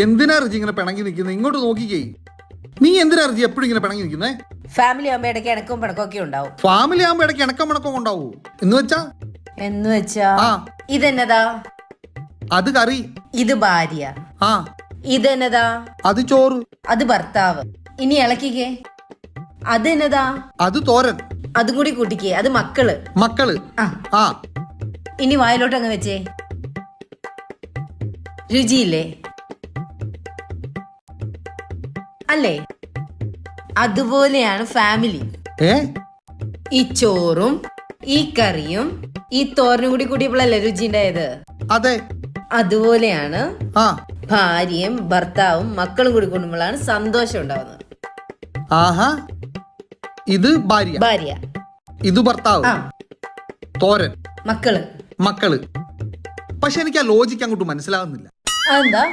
എന്തിനാ റിജി ഇങ്ങനെ പിണങ്ങി നിൽക്കുന്നത്? ഇങ്ങോട്ട് നോക്കിക്കേ. നീ എന്തിനാ റിജി എപ്പോഴും ഇങ്ങനെ പിണങ്ങി നിൽക്കുന്നേ? ഫാമിലി ആകുമ്പോ ഇടയ്ക്ക് ഇണക്കവും പിണക്കൊക്കെ ഉണ്ടാവും. ഫാമിലി ആകുമ്പോ ഇടയ്ക്ക് ഇണക്കം പിണക്കം ഉണ്ടാവൂ എന്ന് വെച്ചാ ഇതെന്നതാ? അത് കറി. ഇത് ഭാര്യ. ആ ഇതെന്നതാ? അത് ചോറ്. അത് ഭർത്താവ്. ഇനി ഇളക്കിക്കേ. അതെന്നതാ? അത് തോരൻ. അതും കൂടി കൂട്ടിക്കേ. അത് മക്കള്. മക്കള്. ആ ഇനി വായിലോട്ട് അങ്ങ് വെച്ചേ. രുചിയില്ലേ? അല്ലേ? അതുപോലെയാണ് ഫാമിലി. ഈ ചോറും ഈ കറിയും ഈ തോരനും കൂടി കൂട്ടിയപ്പോഴല്ലേ രുചി ഉണ്ടായത്? അതെ. അതുപോലെയാണ് ഭാര്യയും ഭർത്താവും മക്കളും കൂടി കൂടുമ്പോഴാണ് സന്തോഷം ഉണ്ടാവുന്നത്. ആഹാ. ഇത് ഭാര്യ, ഇത് ഭർത്താവ്, തോരൻ, മക്കള്. പക്ഷെ എനിക്ക് ആ ലോജിക്ക് അങ്ങോട്ട് മനസ്സിലാകുന്നില്ല. അതെന്താ?